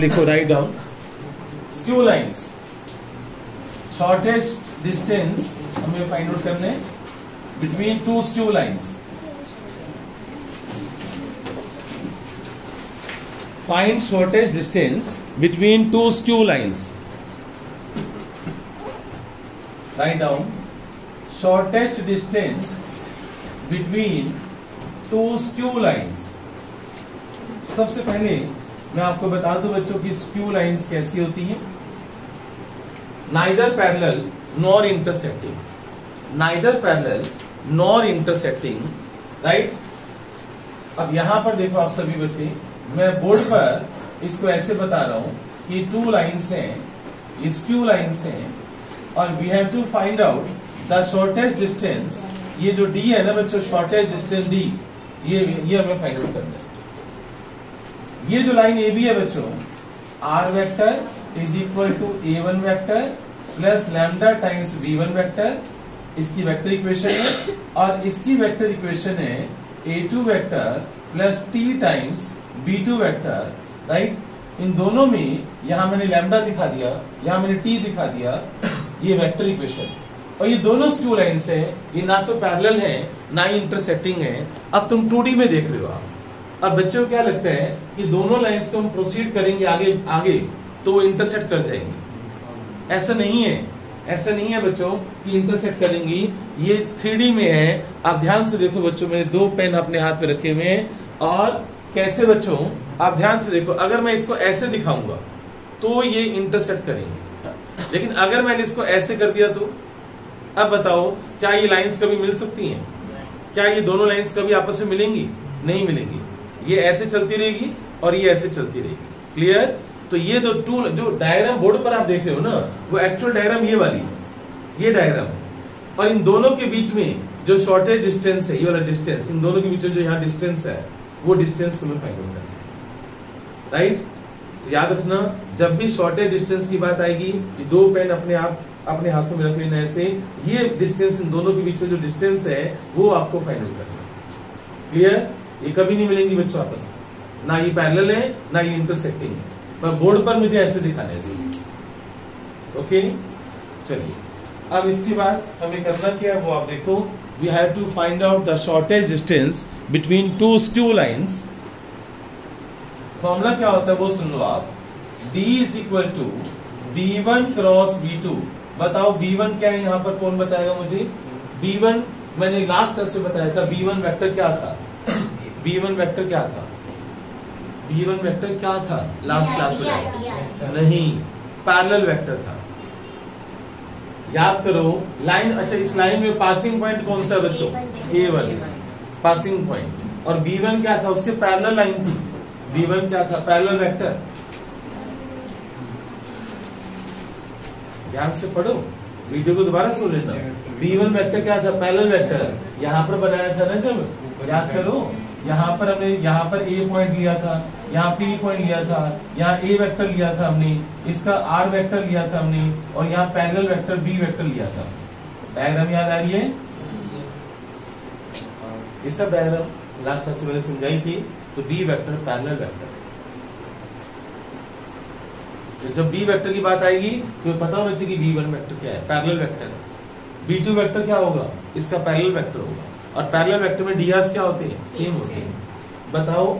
लिखो, write down skew lines, shortest distance हमें find out करने between two skew lines. Find shortest distance between two skew lines. Write down shortest distance between two skew lines. सबसे पहले मैं आपको बता दूं बच्चों की स्क्यू लाइंस कैसी होती हैं। Neither parallel nor intersecting, neither parallel nor intersecting, right. अब यहां पर देखो आप सभी बच्चे, मैं बोर्ड पर इसको ऐसे बता रहा हूं कि टू लाइंस हैं, स्क्यू लाइंस हैं, और we have to find out the shortest distance. ये जो डी है ना बच्चों, शॉर्टेस्ट डिस्टेंस डी, ये हमें फाइंड आउट करना है। ये जो लाइन ए बी है बच्चों, r vector is equal to ए1 vector plus lambda times b1 vector, इसकी वेक्टर इक्वेशन है, और इसकी वेक्टर इक्वेशन है a2 vector plus t times b2 vector, right. इन दोनों में यहां मैंने लैम्डा दिखा दिया, यहां मैंने t दिखा दिया, ये वेक्टर इक्वेशन। और ये दोनों स्क्यू लाइंस हैं, ये ना तो पैरेलल है ना ही इंटरसेक्टिंग है। अब तुम 2D में देख रहे हो आप। अब बच्चों को क्या लगता है कि दोनों लाइंस को हम प्रोसीड करेंगे आगे आगे तो वो इंटरसेक्ट कर जाएंगे। ऐसा नहीं है, ऐसा नहीं है बच्चों कि इंटरसेक्ट करेंगी। ये 3D में है। आप ध्यान से देखो बच्चों, मैंने दो पेन अपने हाथ में रखे हुए हैं, और कैसे बच्चों आप ध्यान से देखो, अगर मैं इसको ऐसे दिखाऊंगा तो ये इंटरसेक्ट करेंगे, लेकिन अगर मैंने इसको ऐसे कर दिया तो अब बताओ क्या ये लाइंस कभी मिल सकती हैं? क्या ये दोनों लाइंस कभी आपस में मिलेंगी? नहीं मिलेंगी। ये ऐसे चलती रहेगी और ये ऐसे चलती रहेगी। क्लियर? तो ये जो डायग्राम बोर्ड पर आप देख रहे हो ना, वो एक्चुअल डायग्राम ये वाली है, ये डायग्राम। और इन दोनों के बीच में जो शॉर्टेज डिस्टेंस है, ये वाला डिस्टेंस, इन दोनों के बीच में जो यहाँ डिस्टेंस है, वो डिस्टेंस तुम्हें फाइंड आउट करना है, राइट। तो याद रखना, जब भी शॉर्टेज डिस्टेंस की बात आएगी, दो पेन अपने हाथों में रख लेना ऐसे। ये डिस्टेंस, इन दोनों के बीच में जो डिस्टेंस है, वो आपको फाइंड आउट करना है। क्लियर? ये कभी नहीं मिलेंगी बच्चों आपस में, ना ये पैरेलल है ना ये इंटरसेक्टिंग है। पर बोर्ड पर मुझे ऐसे दिखाना है। ओके, चलिए अब इसके बाद हमें करना क्या है वो आप देखो। We have to find out the shortest distance between two skew lines. Formula क्या होता है वो सुन लो आप। D is equal to B1 cross B2। बताओ B1 क्या है यहाँ पर, कौन बताएगा मुझे? B1 मैंने लास्ट क्लास में बताया था। B1 वेक्टर क्या था? B1 वेक्टर क्या था? B1 वेक्टर क्या था लास्ट क्लास में? नहीं, पैरेलल वेक्टर था। याद करो लाइन। अच्छा, इस लाइन में पासिंग पॉइंट कौन सा है बच्चों? A1 passing point. और B1 क्या था? उसके पैरेलल लाइन थी। B1 क्या था? Parallel vector. ध्यान से पढ़ो, वीडियो को दोबारा सुन लेना। B1 वेक्टर क्या था? Parallel vector. यहाँ पर बनाया था ना जब, याद करो, यहाँ पर हमने यहाँ पर A पॉइंट लिया था, यहाँ P पॉइंट लिया था, यहाँ A वेक्टर लिया था हमने, इसका R वेक्टर लिया था हमने, और यहाँ पैरेलल वेक्टर B वेक्टर लिया था। डायग्राम याद आ रही है? ये सब डायग्राम लास्ट क्लास में मैंने समझाई थी। तो B वेक्टर पैरेलल वेक्टर। तो जब B वेक्टर की बात आएगी तो पता होना चाहिए कि B1 वेक्टर क्या है? पैरेलल वेक्टर है। B2 वेक्टर क्या होगा? इसका पैरेलल वेक्टर होगा। और पैरेलल वेक्टर में डीआर्स क्या होते हैं? सेम होते हैं। बताओ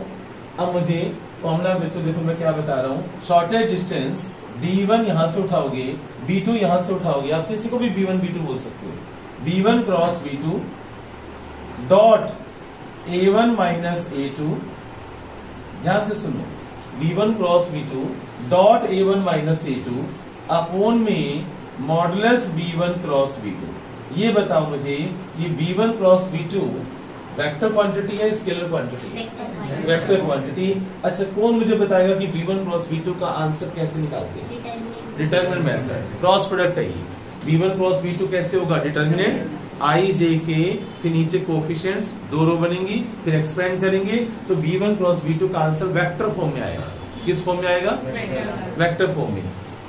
अब मुझे फॉर्मूला बच्चों देखो मैं क्या बता रहा हूँ। शॉर्टेज डिस्टेंस B1 यहां से उठाओगे, B2 यहां से उठाओगे, आप किसी को भी B1 B2 बोल सकते हो। B1 cross B2 dot A1 minus A2। ध्यान से सुनो, B1 cross B2 dot A1 minus A2 upon में मॉडुलस B1 क्रॉस B2। ये बताओ मुझे, ये B1 cross B2 vector quantity है स्केलर क्वांटिटी? Vector quantity. अच्छा, कौन मुझे बताएगा कि B1 क्रॉस B2 का आंसर कैसे निकालते हैं? डिटरमिनेंट मेथड, क्रॉस प्रोडक्ट है ये। B1 क्रॉस B2 कैसे होगा? डिटरमिनेंट I J K, फिर नीचे कोफिशिएंट्स, दो रो बनेंगी, फिर एक्सपेंड करेंगे तो B1 क्रॉस B2 का आंसर वेक्टर फॉर्म में आएगा। किस फॉर्म में आएगा? वेक्टर फॉर्म में।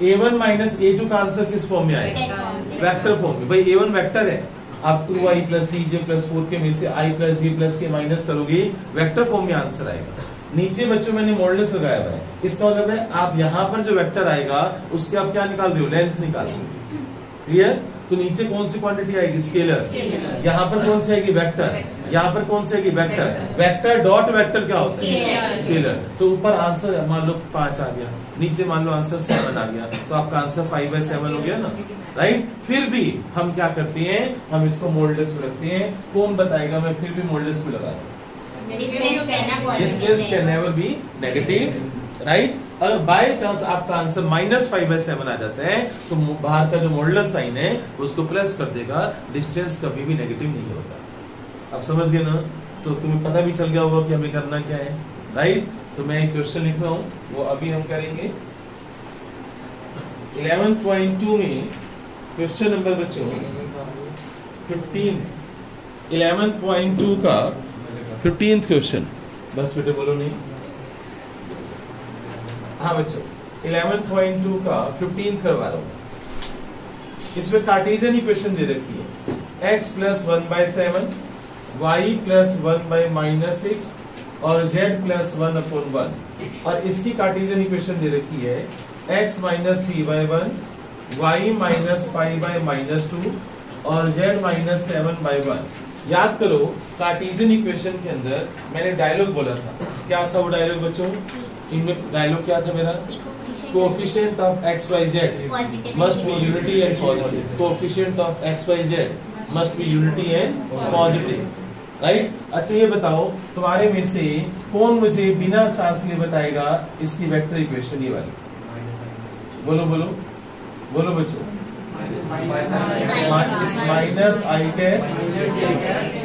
A1 माइनस A2 का आंसर किस फॉर्म में आएगा? वेक्टर फॉर्म में। भाई A1 वेक्टर है, आप 2i plus 3j plus 4k में से i plus j plus k minus करोगे, वेक्टर फॉर्म में आंसर आएगा। नीचे बच्चों मैंने मॉडुलस लगाया हुआ है, इसका मतलब है आप यहाँ पर जो वेक्टर आएगा उसके आप क्या निकाल रहे हो, लेंथ निकाल रहे हो। क्लियर? तो नीचे कौन सी क्वांटिटी आएगी, स्केलर। यहाँ पर कौन सी आएगी, वेक्टर। यहाँ पर कौन सी आएगी, वेक्टर। वेक्टर डॉट वेक्टर क्या होता है, स्केलर। तो ऊपर आंसर मान लो 5 आ गया, नीचे मान लो आंसर 7 आ गया, तो आपका आंसर 5/7 हो गया ना, राइट। फिर भी हम क्या करते हैं, हम इसको मॉडुलस में रखते हैं। कौन बताएगा, मैं फिर भी मॉडुलस में लगा रहा हूँ। Distance can never be negative, right. अगर बाय चांस आपका आंसर -5/7 आ जाता है तो बाहर का जो मॉडुलस साइन है उसको प्लस कर देगा, डिस्टेंस कभी भी नेगेटिव नहीं होता। आप समझ गए ना? तो तुम्हें पता भी चल गया होगा कि हमें करना क्या है, राइट। तो मैं एक क्वेश्चन लिख रहा हूं, वो अभी हम करेंगे। 11.2 में क्वेश्चन नंबर बच्चों 15, 11.2 का 15th क्वेश्चन। बस बेटे बोलो नहीं। हाँ बच्चों 11.2 का 15th करवा रहा हूँ। इसमें कार्टेशियन इक्वेशन दे रखी है, x + 1/7, y + 1/-6 और z + 1/1। और इसकी कार्टेशियन इक्वेशन दे रखी है x - 3/1, y - 5/-2 और z - 7/1। याद करो कार्टेशियन इक्वेशन के अंदर मैंने डायलॉग बोला था, क्या था वो डायलॉग बच्चों? इनमें डायलॉग क्या था मेरा? Coefficient of x y z must be unity and positive. Coefficient of x y z must be unity and positive, right. अच्छा ये बताओ तुम्हारे में से कौन मुझे बिना सांस लिए बताएगा इसकी वेक्टर इक्वेशन, ये वाली? बोलो बोलो बोलो बच्चों। माइनस आई कैप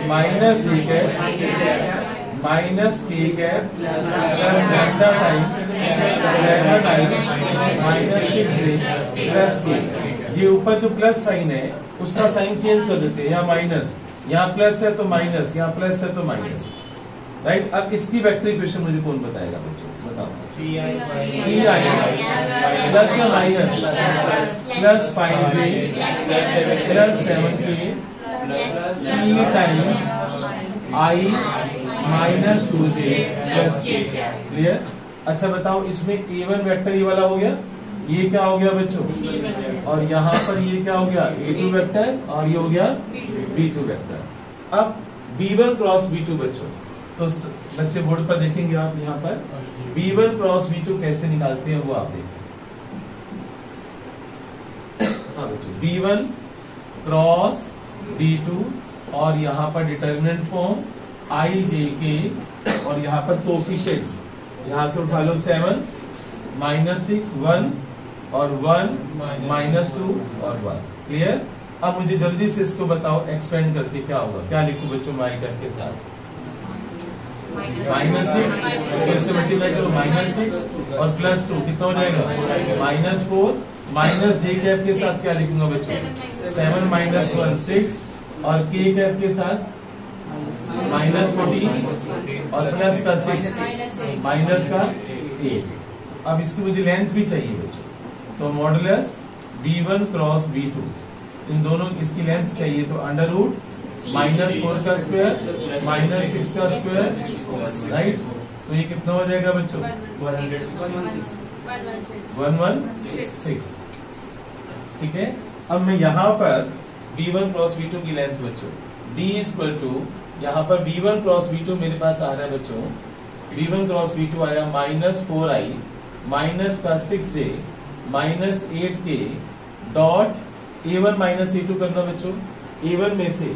माइनस ई कैप माइनस के cap plus lambda times -6 plus के। ये ऊपर जो प्लस साइन है उसका साइन चेंज कर देते हैं, यहाँ माइनस, यहाँ प्लस है तो माइनस, यहाँ प्लस है तो माइनस, राइट। अब इसकी वेक्टर इक्वेशन मुझे कौन बताएगा बच्चों, बताओ। 3i प्लस या minus plus 5j plus 7k e times i -2j plus k। Clear? अच्छा बताओ इसमें a1 वेक्टर ये वाला हो गया, ये क्या हो गया बच्चों, और यहाँ पर ये क्या हो गया, a2 वेक्टर, और ये हो गया b2 वेक्टर। अब b1 क्रॉस b2 बच्चों, तो बच्चे बोर्ड पर देखेंगे आप, यहाँ पर b1 क्रॉस b2 कैसे निकालते हैं वो आप देखिए। हाँ बच्चों b1 क्रॉस b2 और यहाँ पर determinant form i j k और यहाँ पर कोएफिशिएंट्स, यहाँ से उठा लो 7 -6 1 और 1 -2 और 1। क्लियर? अब मुझे जल्दी से इसको बताओ एक्सपेंड करके क्या होगा, क्या लिखूं बच्चों माई करके साथ? -6 इससे मल्टीप्लाई करो -6 और +2 कितना हो जाएगा, -4 माइनस j कैप के साथ क्या लिखूंगा बच्चों, 7 - 1 6 और k कैप के साथ -14 और प्लस का 6 माइनस का 8। अब इसकी मुझे लेंथ भी चाहिए बच्चों, तो मॉडुलस b1 क्रॉस b2, इन दोनों इसकी लेंथ चाहिए, तो √-4 का स्क्वायर -6 का स्क्वायर, राइट। तो ये कितना हो जाएगा बच्चों, 116। ठीक है। अब मैं यहाँ पर b1 क्रॉस b2 की लेंथ बच्चों d = यहाँ पर b1 क्रॉस b2 मेरे पास आ रहा है बच्चों, b1 क्रॉस b2 आया -4i माइनस का 6j -8k dot a1 -a2 करना बच्चों। a1 में से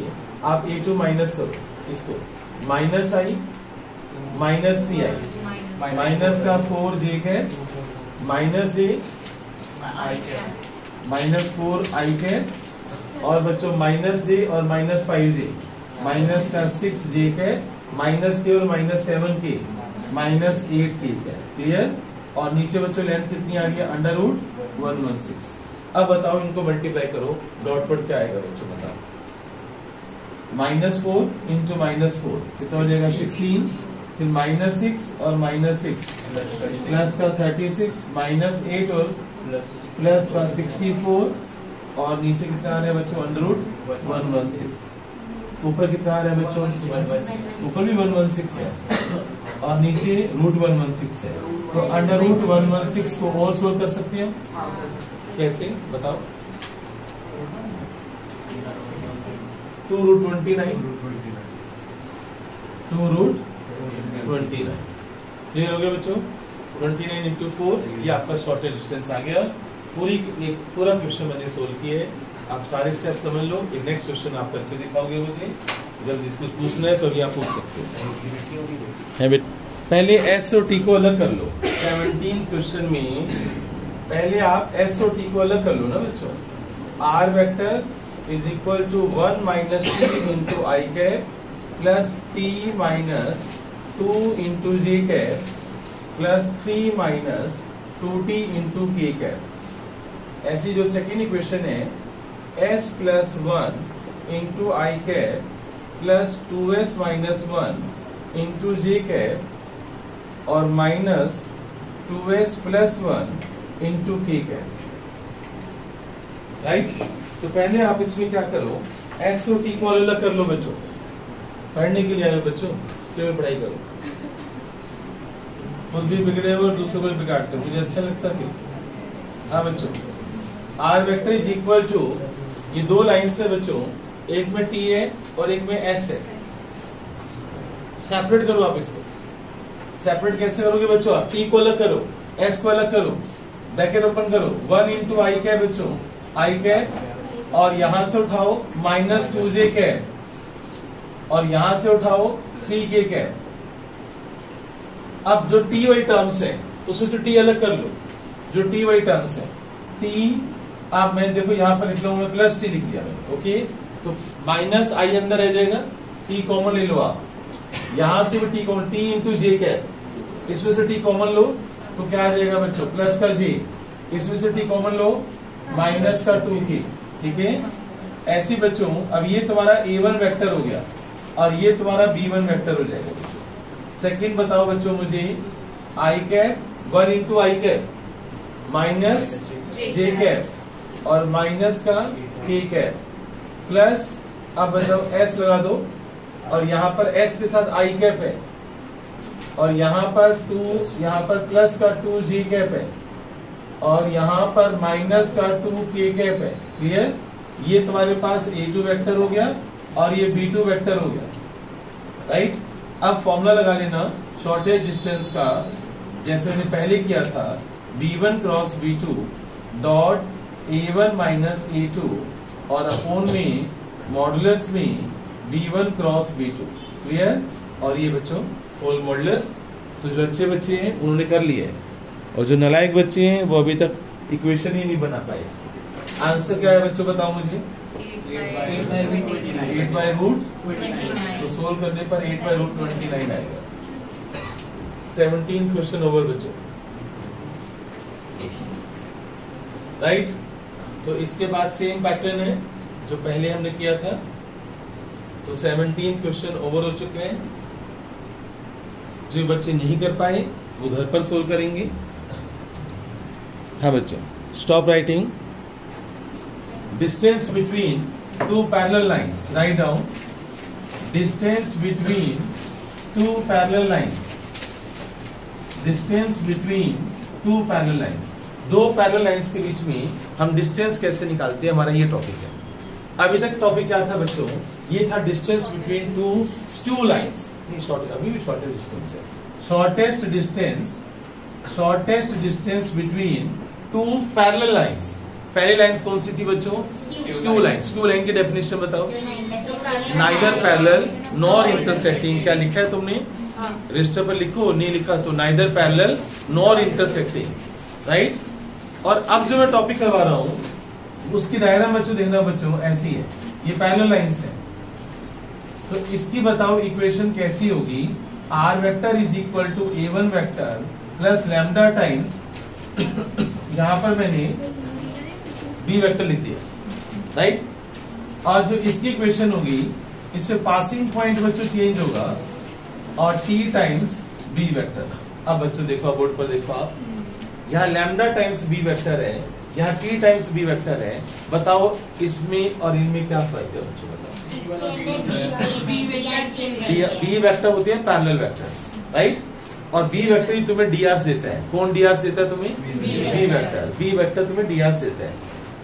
आप a2 माइनस करो, इसको -i -3i माइनस का 4j के -j -4i के और बच्चों -j और -5j माइनस का 6j के -k और -7k -8k का। क्लियर? और नीचे बच्चों लेंथ कितनी आ रही है, √116। अब बताओ इनको मल्टीप्लाई करो, डॉट पर क्या आएगा बच्चों बताओ, -4 इंटू -4 कितना हो जाएगा 16, फिर -6 और -6 प्लस का 36 -8 और प्लस का 64 और नीचे कितना आ रहा है बच्चों, √116। ऊपर कितना आ रहा है बच्चों, ऊपर भी 116 है। और नीचे √116 है, तो अंडर रूट 116 को और सोल्व कर सकते हैं। कैसे बताओ? 2√29 2√29 क्लियर हो गया बच्चों? 29 into 4 ये आपका शॉर्टेज डिस्टेंस आ गया। पूरा क्वेश्चन मैंने सोल्व किया है, आप सारे स्टेप समझ लो। नेक्स्ट क्वेश्चन आप करके दिखाओगे मुझे, जब इसको पूछना है तो भी आप पूछ सकते हो। पहले एस और टी को अलग कर लो। 17 क्वेश्चन में पहले आप एस और टी को अलग कर लो ना बच्चों। R vector is equal to 1 minus t into i cap plus t minus 2 into j cap plus 3 minus 2t into k cap. ऐसी जो सेकेंड इक्वेशन है, s plus 1 into i cap plus 2s minus 1 into j cap और minus 2s plus 1 into k cap. Right? तो पहले आप इसमें क्या करो, s और t को अलग कर लो बच्चों। पढ़ने के लिए आए बच्चों, क्यों पढ़ाई करो, खुद भी बिगड़े हो और दूसरों को भी बिगाड़ते हो, मुझे अच्छा लगता है। हाँ बच्चों, r vector is equal to, ये दो लाइन से बच्चों, एक में टी है और एक में एस है। सेपरेट करो आप इसको। सेपरेट कैसे करोगे बच्चों? आप टी को अलग करो, एस को अलग करो, ब्रैकेट ओपन करो, 1 इंटू आई कैप बच्चों, आई कैप और यहां से उठाओ माइनस 2j कैप और यहां से उठाओ 3k कैप। अब जो टी वाई टर्म्स है उसमें से टी अलग कर लो। जो टी वाई टर्म्स है, टी आप मैं देखो यहां पर लिख लूंगा, प्लस टी लिख दिया मैंने। ओके, तो माइनस आई अंदर रह जाएगा, टी कॉमन ले लो आप, यहां से भी T common, T into j cap, इसमें से टी कॉमन लो तो क्या आ जाएगा बच्चों? प्लस का जे, इसमें से टी कॉमन लो माइनस का 2k। ठीक है, ऐसे बच्चों अब ये तुम्हारा a1 वेक्टर हो गया और ये तुम्हारा b1 वेक्टर हो जाएगा बच्चों। सेकंड बताओ बच्चों मुझे, आई cap 1 into i cap minus J cap और माइनस का के कैप प्लस, अब बताओ s लगा दो और यहाँ पर s के साथ आई कैप है और यहाँ पर 2, यहाँ पर प्लस का 2j कैप है और यहाँ पर माइनस का 2k कैप है। क्लियर? ये तुम्हारे पास a2 वेक्टर हो गया और ये b2 वेक्टर हो गया। राइट? अब फॉर्मूला लगा लेना शॉर्टेज डिस्टेंस का, जैसे हमने पहले किया था, b1 cross b2 dot a1 minus a2 और अपोन में मॉडुलस में b1 क्रॉस b2। क्लियर? और ये बच्चों होल मॉडुलस। तो जो अच्छे बच्चे हैं उन्होंने कर लिया है और जो नालायक बच्चे हैं वो अभी तक इक्वेशन ही नहीं बना पाए। आंसर क्या है बच्चों बताओ मुझे? 8 बाय रूट, तो सोल्व करने पर 8 बाय रूट 29 आएगा। 17th क्वेश्चन ओवर बच्चों। राइट? तो इसके बाद सेम पैटर्न है जो पहले हमने किया था। तो 17th क्वेश्चन ओवर हो चुके हैं। जो बच्चे नहीं कर पाए वो घर पर सोल्व करेंगे। हाँ बच्चों, stop writing. Distance between two parallel lines, write down distance between two parallel lines, distance between two parallel lines। दो पैरेलल लाइंस के बीच में हम डिस्टेंस कैसे निकालते हैं, हमारा ये टॉपिक है। अभी तक टॉपिक क्या था बच्चों? ये था distance between two skew lines. अभी भी शॉर्टेस्ट डिस्टेंस है। Shortest distance between to parallel lines. पहली लाइंस कौन सी थी बच्चों? Skew line. स्क्यू लाइन की डेफिनेशन बताओ। Neither parallel nor intersecting. क्या लिखा है तुमने? रजिस्टर पर लिखो, नहीं लिखा तो neither parallel nor intersecting. Right? और अब जो मैं टॉपिक करवा रहा हूं उसकी डायग्राम बच्चों देखना बच्चों ऐसी है। ये पैरेलल लाइंस है, तो इसकी बताओ इक्वेशन कैसी होगी? R vector is equal to a1 vector plus lambda times, यहां पर मैंने b वेक्टर लिख दिया। राइट? और जो इसकी इक्वेशन होगी, इससे पासिंग पॉइंट बच्चों चेंज होगा और t टाइम्स b वेक्टर। अब बच्चों देखो, बोर्ड पर देखो आप, यहाँ लैम्डा टाइम्स b वेक्टर है, यहाँ t टाइम्स b वेक्टर है। बताओ इसमें और इनमें क्या फर्क है बच्चों? बताओ। b वेक्टर होते हैं पैरेलल वेक्टर्स। राइट? और बी वेक्टर ही तुम्हें डी देता है। कौन डी देता है तुम्हें? B vector. बी वेक्टर तुम्हें डी देता है।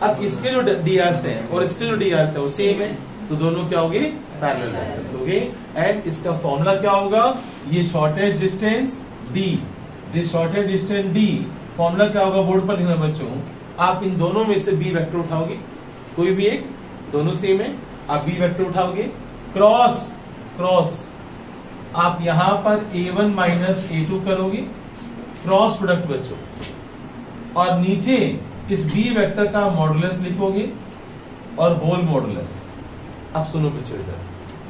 अब इसके जो डी है और इसके जो डी है वो सेम है, तो दोनों क्या होंगे? पैरेलल वेक्टर्स होंगे। एंड इसका फॉर्मूला क्या होगा? ये shortage distance D, this shortage distance D, formula क्या होगा? बोर्ड पर लिखना बच्चों। आप इन दोनों में से बी वेक्टर उठाओगे, कोई भी एक, दोनों सेम है, आप बी वेक्टर उठाओगे। क्रॉस क्रॉस आप यहां पर a1 माइनस a2 करोगे, क्रॉस प्रोडक्ट बच्चों, और नीचे इस बी वेक्टर का मॉडुलस लिखोगे और होल मॉडुलस। अब सुनो बच्चों, इधर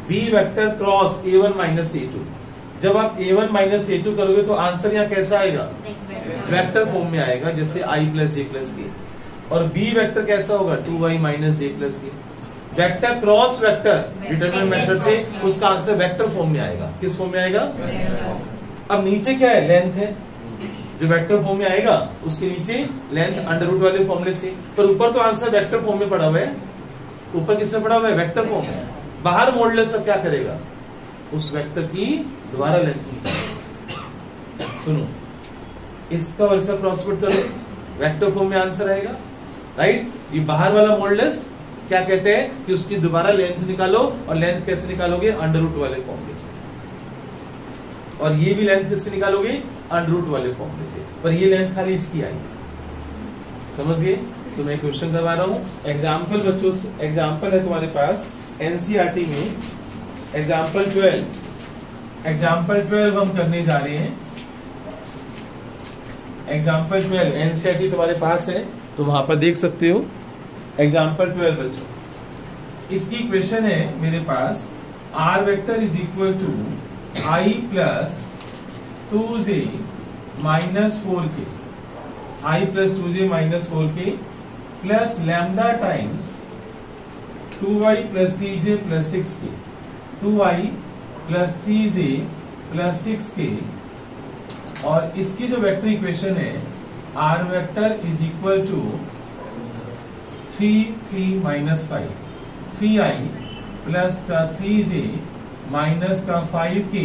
B vector cross a1 minus a2, जब आप a1 माइनस a2 करोगे तो आंसर यहाँ कैसा आएगा? वेक्टर फॉर्म में आएगा, जैसे i प्लस j प्लस के। और बी वेक्टर कैसा होगा? 2i माइनस j प्लस के। Vector cross vector determinant method से उसका आंसर वेक्टर फॉर्म में आएगा। किस फॉर्म में आएगा? अब नीचे क्या है? लेंथ है, जो वेक्टर फॉर्म में आएगा उसके नीचे लेंथ अंडर रूट वाले फॉर्मूले से। पर ऊपर तो आंसर वेक्टर फॉर्म में पड़ा हुआ है, ऊपर किसमें पड़ा हुआ है? वेक्टर फॉर्म में। बाहर मॉडुलस अब क्या करेगा? उस वेक्टर की दोबारा लेंथ निकालेगा। सुनो, इसका और इसका क्रॉस प्रोडक्ट करो, वेक्टर फॉर्म में आंसर आएगा, राइट। ये बाहर वाला मॉडुलस क्या कहते हैं कि उसकी दोबारा लेंथ निकालो, और लेंथ कैसे निकालोगे? अंडर रूट वाले फॉर्मूले से। और ये भी लेंथ किससे निकालोगे? अंडर रूट वाले फॉर्मूले से। पर ये लेंथ खाली इसकी आई, समझ गए? तो मैं क्वेश्चन करवा रहा हूं। एग्जाम्पल बच्चों, एग्जाम्पल है तुम्हारे पास एनसीईआरटी में एग्जाम्पल 12। एग्जाम्पल 12 हम करने जा रहे हैं। एग्जाम्पल 12 एनसीईआरटी तुम्हारे पास है, तो वहां पर देख सकते हो। एग्जाम्पल 12 बच्चों, इसकी इक्वेशन है मेरे पास r vector is equal to i plus 2j minus 4k, i plus 2j minus 4k plus lambda times 2i plus 3j plus 6k, 2i plus 3j plus 6k। और इसकी जो वेक्टर इक्वेशन है r vector is equal to 3 minus 5, 3i plus का 3j minus का 5k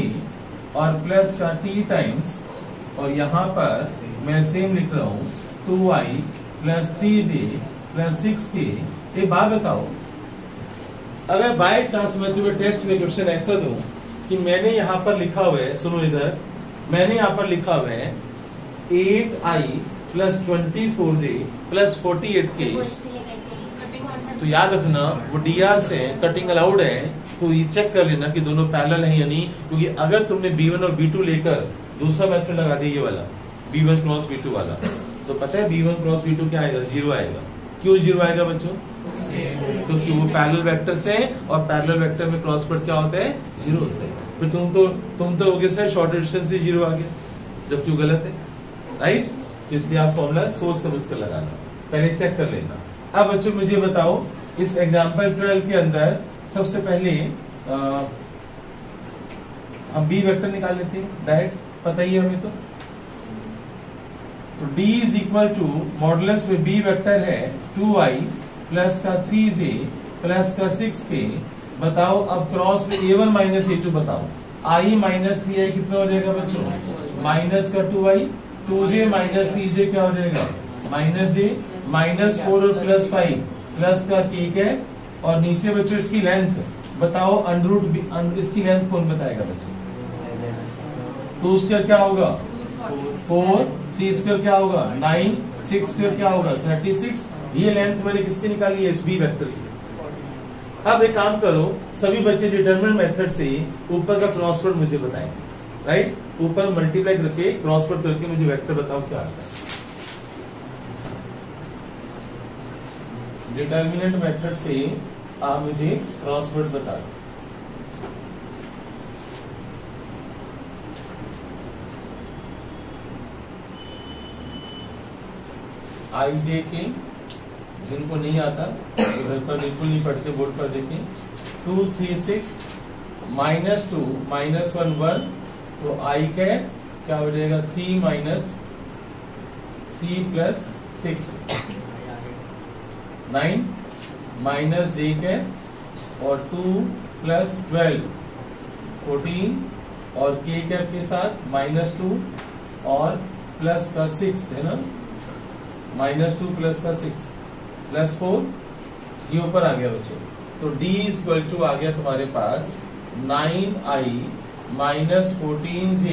और plus का t times, और यहाँ पर मैं सेम लिख रहा हूँ 2i plus 3j plus 6k। एक बात बताओ, अगर बाय चांस मैं तुम्हें टेस्ट में क्वेश्चन ऐसा दूं कि मैंने यहाँ पर लिखा हुआ है, सुनो इधर, मैंने यहाँ पर लिखा हुआ है 8i plus 24j plus 48k, तो याद रखना वो dr से कटिंग अलाउड है, तो ये चेक कर लेना कि दोनों पैरेलल हैं या नहीं। क्योंकि अगर तुमने b1 और b2 लेकर दूसरा मेथड लगा दिया, ये वाला b1 क्रॉस b2 वाला, तो पता है b1 क्रॉस b2 क्या आएगा? 0 आएगा। क्यों 0 आएगा बच्चों? क्योंकि वो पैरेलल वेक्टर से, और पैरेलल वेक्टर में क्रॉस प्रोडक्ट क्या होता है? 0 होता है। फिर तुम तो हो गए सर शॉर्ट डिस्टेंस से 0 आ गया, जबकि वो गलत है, राइट। तो इसलिए आप फॉर्मूला सोच समझ कर लगाना, पहले चेक कर लेना। अब बच्चों मुझे बताओ, इस एग्जाम्पल 12 के अंदर सबसे पहले हम बी वेक्टर निकाल लेते हैं, डायरेक्ट पता ही है हमें। तो d is equal to modulus में बी वेक्टर है 2i प्लस का 3j प्लस का 6k। बताओ अब क्रॉस में a1 माइनस a2 बताओ, i माइनस 3i कितना हो जाएगा बच्चों? माइनस का 2i, 2j माइनस 3j क्या हो जाएगा? माइनस j, माइनस 4 और प्लस 5 प्लस का k है। और नीचे बच्चों इसकी लेंथ बताओ, अंडर रूट इसकी लेंथ कौन बताएगा बच्चों? 2 स्क्वायर क्या होगा? 4, 3 स्क्वायर क्या होगा? 9, 6 स्क्वायर क्या होगा? 36। ये लेंथ मैंने किसकी निकाली है? इस बी वेक्टर की। अब एक काम करो, सभी बच्चे डिटरमिनेंट मेथड से ऊपर का क्रॉस प्रोडक्ट मुझे बताएं, राइट। ऊपर मल्टीप्लाई करके क्रॉस प्रोडक्ट करके मुझे वेक्टर बताओ क्या आता है। डिटरमिनेंट मेथड से आप मुझे क्रॉस प्रोडक्ट बता दो। IJ के जिनको नहीं आता घर पर बिल्कुल नहीं पढ़ते, बोर्ड पर देखें। 2, 3, 6 माइनस 2 माइनस 1 1, तो I कैप क्या हो जाएगा? 3 minus 3 plus 6 9 minus j cap और 2 प्लस 12 14 और के कैप के साथ -2 और प्लस का 6 है ना, -2 प्लस का 6 प्लस 4, ये ऊपर आ गया बच्चों। तो D इक्वल टू आ गया तुम्हारे पास 9i माइनस 14j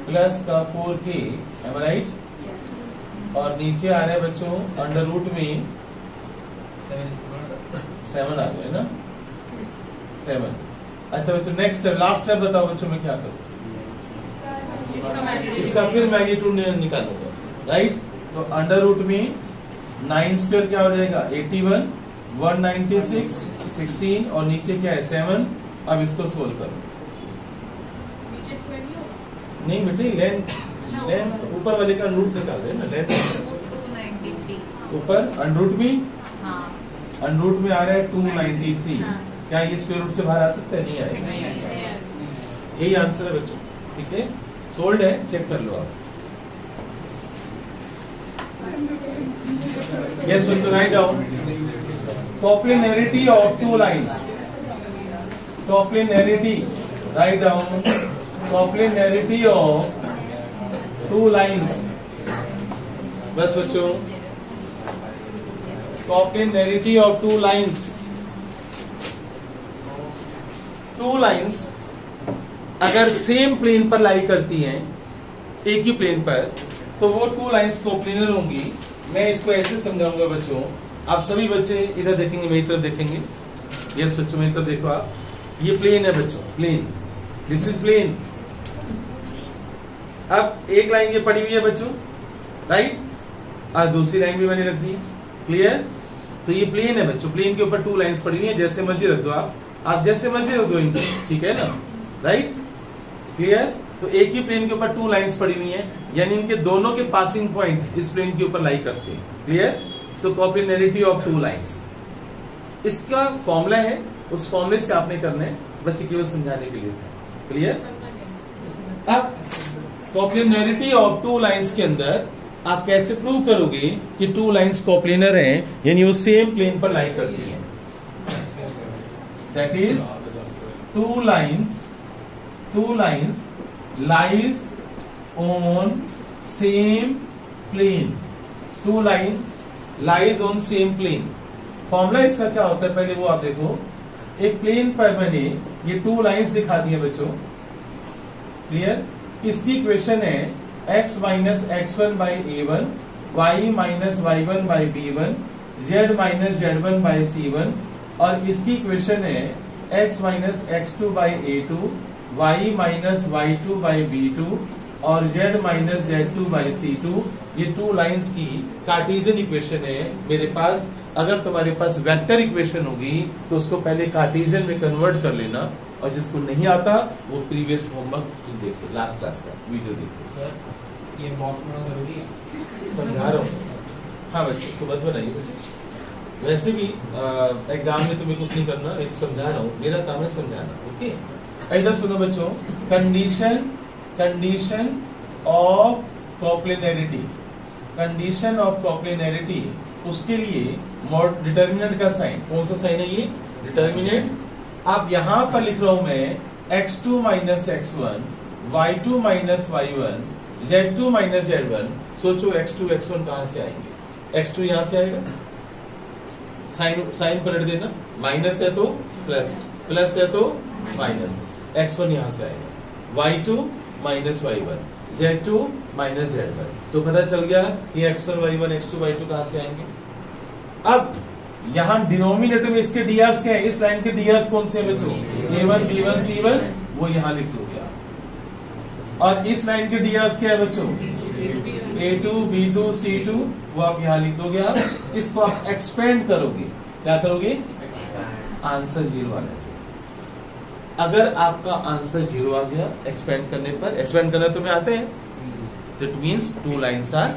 प्लस का 4k, एम राइट? और नीचे आ रहा है बच्चों अंडर रूट में 7 आ गया ना, 7। अच्छा बच्चों नेक्स्ट लास्ट स्टेप बताओ बच्चों मैं क्या करूँ? इसका फिर मैग्नीट्यूड निकालूंगा, राइट? तो अंडर रूट में 9 स्क्वायर क्या हो जाएगा 81, 196, 16 और नीचे क्या है 7। अब इसको सोल्व करो। नहीं बेटे लेंथ ऊपर वाले का रूट निकाल रहे हैं ना, लेंथ ऊपर अंडर रूट में, अंडर रूट में आ रहा है 293। क्या ये स्क्वायर रूट से बाहर आ सकता है? नहीं आएगा। यही आंसर है बच्चों, ठीक है? सोल्ड है, चेक कर लो आप। यस बच्चों, write down coplanarity of two lines. Coplanarity, write down coplanarity of two lines. बस बच्चों, coplanarity of two lines. Two lines अगर सेम प्लेन पर लाई करती हैं, एक ही प्लेन पर, तो वो टू लाइंस कोप्लिनर होंगी। मैं इसको ऐसे समझाऊंगा बच्चों, आप सभी बच्चे इधर देखेंगे, मेरी तरफ देखेंगे। यस बच्चों, मेरी तरफ देखो आप, ये प्लेन है बच्चों, प्लेन, दिस इज प्लेन। अब एक लाइन ये पड़ी हुई है बच्चों, राइट? और दूसरी लाइन भी मैंने रख दी, क्लियर? तो ये प्लेन है बच्चों, प्लेन के ऊपर टू लाइंस पड़ी हुई है, जैसे मर्जी रख दो आप जैसे मर्जी रख दो इनको, ठीक है ना, राइट? क्लियर? तो एक ही प्लेन के ऊपर टू लाइंस पड़ी हुई हैं, यानी इनके दोनों के पासिंग पॉइंट इस प्लेन के ऊपर लाई करते हैं, क्लियर? तो कॉप्लिनरिटी ऑफ टू लाइंस, इसका फॉर्मूला है, उस फॉर्मूले से आपने करना है, बस ये केवल समझाने के लिए था, क्लियर? अब कॉप्लिनरिटी ऑफ टू लाइंस के अंदर आप कैसे प्रूव करोगे कि टू लाइंस कॉप्लिनर हैं, यानी वो सेम प्लेन पर लाई करती हैं? That is two lines lies on same plane. Two line lies on same plane. Formula इसका क्या होता है पहले वो आप देखो। एक प्लेन पर मैंने ये टू लाइंस दिखा दी है बच्चों, क्लियर? इसकी इक्वेशन है x minus x1 by a1, y minus y1 by b1, z minus z1 by c1, और इसकी इक्वेशन है x minus x2 by a2, y minus y2 by b2 और z minus z2 by c2। ये two lines की Cartesian equation है मेरे पास। अगर तुम्हारे पास वेक्टर इक्वेशन होगी तो उसको पहले कार्टेशियन में कन्वर्ट कर लेना, और जिसको नहीं आता वो प्रीवियस होमवर्क देखो, लास्ट क्लास का वीडियो देखो। सर ये बॉक्स बनाना जरूरी है? समझा रहा हूँ। हाँ बच्चे तो मत बनाइए, वैसे भी एग्जाम में तुम्हें कुछ नहीं करना, मैं समझा रहा हूँ, मेरा काम है समझाना, ओके? इधर सुनो बच्चों, कंडीशन ऑफ कॉप्लिनरिटी, कंडीशन ऑफ कॉप्लिनरिटी, उसके लिए डिटर्मिनेंट का साइन, कौन सा साइन है ये? डिटर्मिनेंट। अब यहां पर लिख रहा हूं मैं x2 minus x1, y2 minus y1, z2 minus z1। सोचो x2 x1 कहां से आएंगे? x2 यहां से आएगा, साइन पलट देना, माइनस है तो प्लस, प्लस है तो माइनस, x1 यहां से आएगा, y2 minus y1, z2 minus z1। तो पता चल गया कि x1 y1 x2 y2 कहां से आएंगे। अब यहां डिनोमिनेटर में इसके डीआरस क्या है? इस लाइन के डीआरस कौन से हैं बच्चों? a1 b1 c1, वो यहां लिख लोगे आप। और इस लाइन के डीआरस क्या है बच्चों? a2 b2 c2, वो आप यहां लिख दोगे आप। इसको आप एक्सपेंड करोगे, क्या करोगे? आंसर 0 आना चाहिए। अगर आपका आंसर 0 आ गया एक्सपेंड करने पर, एक्सपेंड करना तुम्हें आते हैं, तो it means two lines are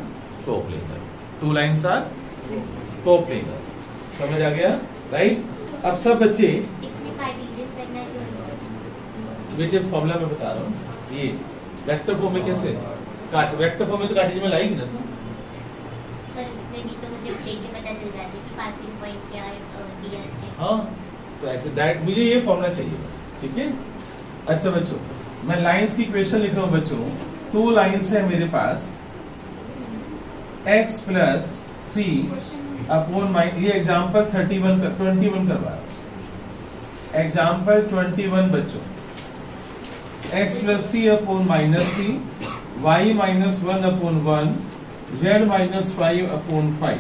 coplanar, two lines are coplanar. समझ आ गया, राइट? अब सब बच्चे बेटे फॉर्मूला में बता रहा हूँ, ये वेक्टर फॉर्म में कैसे, वेक्टर फॉर्म में तो कार्टेशियन में लाएगी ना तुम, पर इसमें भी तो मुझे देख के पता चल जाता है कि पासिंग पॉइंट क्या है। हाँ तो ऐसे डायरेक्ट मुझे ये फॉर्मूला चाहिए बस, ठीक है? अच्छा बच्चों मैं लाइंस की इक्वेशन लिख रहा हूं बच्चों। 2 लाइंस है मेरे पास, x प्लस 3 अपॉन ये एग्जाम्पल 21 करवा रहा हूं। एग्जाम्पल 21 बच्चों, x plus 3 upon -3, y minus 1 upon 1, z minus 5 upon 5।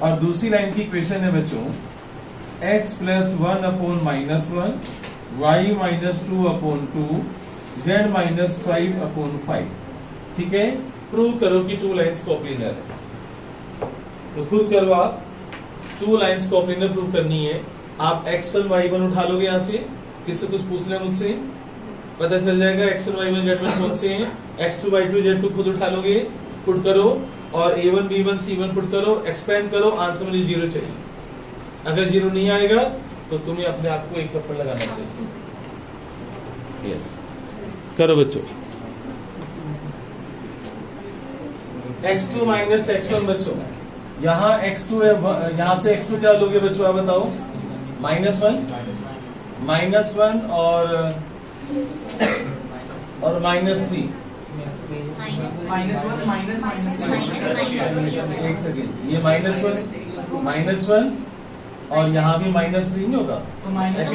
और दूसरी लाइन की इक्वेशन है बच्चों, x plus 1 upon -1, y minus 2 upon 2, z minus 5 upon 5। ठीक है, प्रूव करो कि 2 लाइंस कोप्लेनर है। तो खुद करो आप, 2 लाइंस कोप्लेनर प्रूव करनी है। आप x1 y1 उठा लोगे यहाँ से, किससे कुछ पूछ ले मुझसे, पता चल जाएगा x1 y1 z1 कौन से हैं। x2 y2 z2 खुद उठा लोगे, पुट करो और a1 b1 c1 पुट करो, एक्सपेंड करो, आंसर में 0 चाहिए। अगर 0 नहीं आएगा तो तुम्हें अपने आप को 1 थप्पड़ लगाना चाहिए। यस, करो बच्चों। x2 माइनस x1 बच्चों, यहाँ x2 है, यहाँ से x2 क्या लोगे बच्चों आप बताओ? -1 और -3। एक सेकेंड, ये -1 और यहाँ भी -3 नहीं होगा? माइनस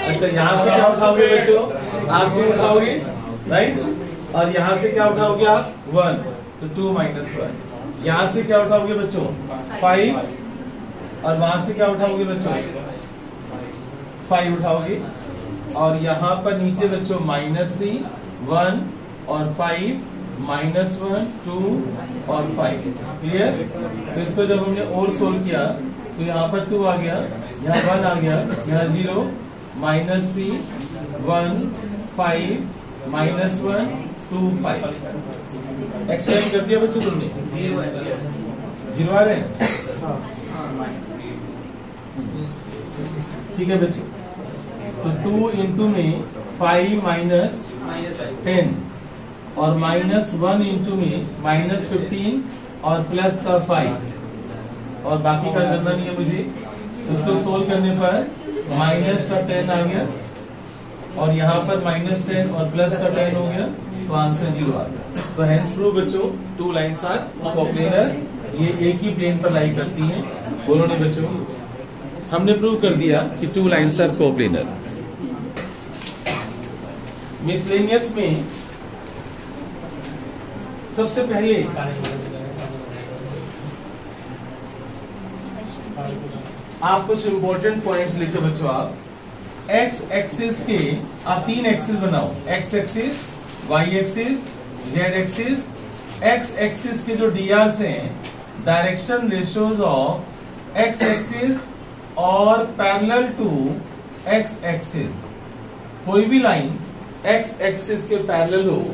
अच्छा, यहाँ से क्या उठाओगे बच्चों? आप भी उठाओगे, राइट? और यहाँ से क्या उठाओगे आप? 1, तो 2 - 1। यहाँ से क्या उठाओगे बच्चों? 5। और वहां से क्या उठाओगे बच्चों? 5 उठाओगे। और यहाँ पर नीचे बच्चों -3, 1 और 5, -1, 2 और 5। क्लियर? तो इस पर जब हमने और सोल्व किया तो यहाँ पर 2 आ गया, यहाँ 1 आ गया, यहाँ 0, -3, 1, 5, -1, 2, 5। एक्सपेंड कर दिया बच्चों तुमने? 0 आ रहे हैं? ठीक है बच्चों, तो 2 इंटू में 5 माइनस 10 और -1 इंटू में -15 और प्लस का 5 और बाकी का करना नहीं है मुझे। उसको सोल्व करने पर माइनस का 10 आ गया और यहाँ पर -10 और प्लस का 10 हो गया, तो आंसर 0 आ गया। तो हेंस प्रूव बच्चों 2 लाइंस आर कोप्लेनर, ये एक ही प्लेन पर लाई करती हैं। बोलो नहीं बच्चों, हमने प्रूव कर दिया कि 2 लाइंस आर कोप्लेनर। मिसलेनियस में सबसे पहले आप कुछ इंपॉर्टेंट पॉइंट्स लिखो बच्चों। आप एक्स एक्सिस के आप 3 एक्सिस बनाओ, x axis, y axis, z axis. X axis के जो डीआरस हैं, direction ratios of x axis और पैरेलल टू एक्स एक्सिस। कोई भी लाइन एक्स एक्सिस के पैरेलल हो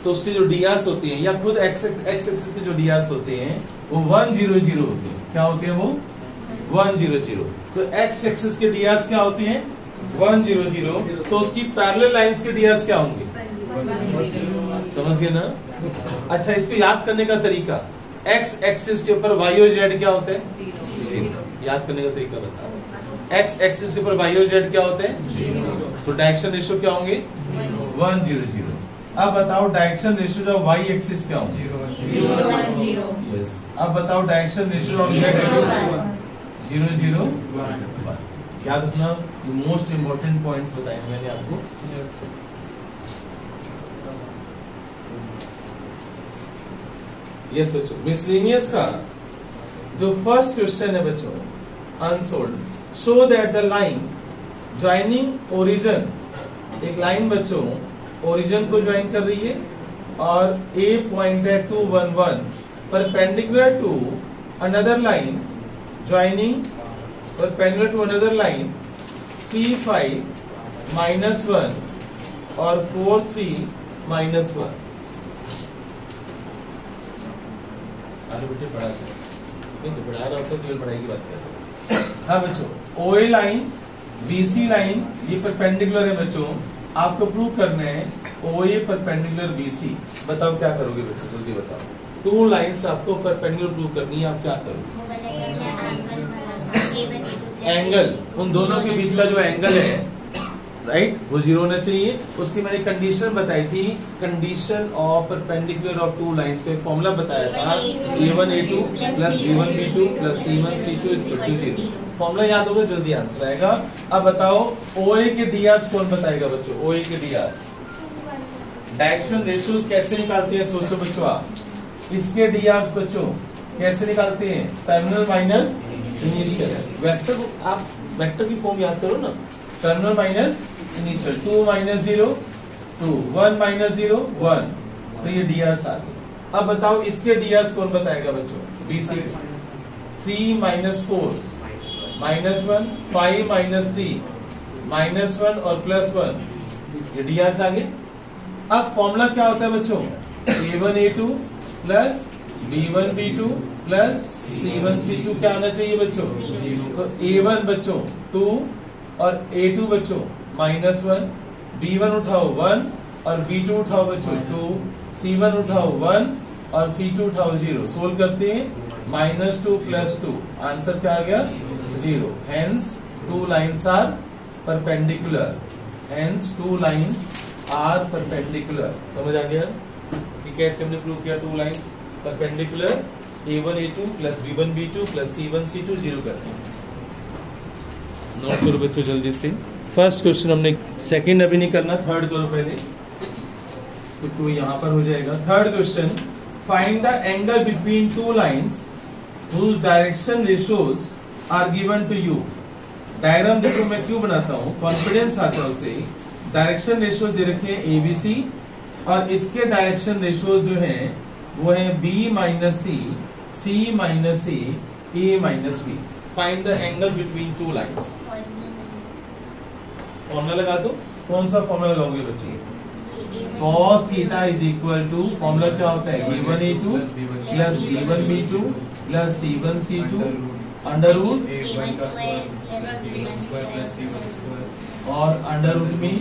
तो उसके जो डीआरस होती हैं, या खुद एक्स एक्सिस के जो डीआरस होते हैं वो 1 0 0 होते हैं। क्या होते हैं वो? 1 0 0। तो एक्स एक्सिस के डीआरस क्या होते हैं? 1 0 0। तो उसकी पैरेलल लाइंस के डीआरस क्या होंगे? समझ गए ना? अच्छा, इसको याद करने का तरीका, एक्स एक्सिस के ऊपर वाई और जेड क्या होते हैं? 0। याद करने का तरीका बताओ। एक्स एक्सिस के ऊपर वाई और जेड क्या होते हैं? 0। तो डायरेक्शन रेशियो क्या होंगे? 1 0 0। अब बताओ direction ratio of y axis क्या होंगे? 0 1 0। यस। अब बताओ direction ratio of z axis? 0 0 1। याद रखना, मोस्ट इंपोर्टेंट पॉइंट्स बताए मैंने आपको। यस बच्चों, मिसलेनियस का जो फर्स्ट क्वेश्चन है बच्चों, unsold, show that the line joining origin, एक लाइन बच्चों ओरिजिन को ज्वाइन कर रही है और ए पॉइंट है 2 1 1 perpendicular to another line joining perpendicular to another line 3 5 -1 और 4 3 -1। आलू बेटे पढ़ा नहीं तो पढ़ा रहा हूँ, केवल पढ़ाई की बात कर रहा हूँ। हाँ बच्चों, ओए लाइन बीसी लाइन ये परपेंडिकुलर है बच्चों, आपको प्रूव करना है ओए परपेंडिकुलर बीसी। बताओ क्या करोगे बच्चों, जल्दी बताओ। टू लाइंस आपको परपेंडिकुलर प्रूव करनी है, आप क्या करो? वो वाला एंगल, उन दोनों के बीच का जो एंगल है, राइट, वो जीरो होना चाहिए। उसकी मैंने कंडीशन बताई थी, condition of perpendicular of two lines का एक फॉर्मूला बताया था, a1 a2 plus b1 b2 plus c1 c2 is equal to 0। Formula याद होगा, जल्दी आंसर आएगा। अब बताओ OA के DRs कौन बताएगा बच्चों? OA के DRs डायरेक्शन रेशियोज कैसे निकालते हैं? सोचो बच्चों आप। इसके DRs बच्चों कैसे निकालते हैं? Terminal minus initial. वेक्टर, आप वेक्टर की फॉर्म याद करो ना, terminal minus initial, 2 minus 0 2, 1 minus 0 1, तो ये DRs आ गए। अब बताओ इसके DRs कौन बताएगा बच्चों? BC 3 minus 4 minus 1, 5 minus 3 minus 1 और प्लस 1, ये DRs आ गए। अब फॉर्मूला क्या होता है बच्चों? a1 a2 plus b1 b2 plus c1 c2 क्या आना चाहिए बच्चों? तो a1 बच्चों 2 और a2 बच्चों -1, b1 उठाओ 1 और b2 उठाओ बच्चों 2, c1 उठाओ 1 और c2 उठाओ 0। सोल्व करते हैं, -2 प्लस 2, आंसर क्या आ गया? 0। Hence two lines are perpendicular, hence two lines are perpendicular. समझ आ गया कि कैसे हमने प्रूव किया two lines perpendicular? a1 a2 plus b1 b2 plus c1 c2 0 करते हैं। नोट करो बच्चों जल्दी से। फर्स्ट क्वेश्चन हमने, सेकंड अभी नहीं करना, थर्ड करो पहले, तो यहाँ पर हो जाएगा। Third question, find the angle between two lines whose direction ratios are given to you. Diagram देखो मैं क्यों बनाता हूँ, कॉन्फिडेंस आता है उसे। डायरेक्शन रेशियो दे रखे हैं ABC और इसके डायरेक्शन रेशियोज जो हैं वो है B minus c, C minus c, A minus b. Find the angle between two lines. Formula लगा दो। कौन सा फॉर्मूला लगाओगे बच्चे? cos theta is equal to, formula क्या होता है? a1 a2 plus b1 b2 plus c1 c2 under root और अंडर रूट में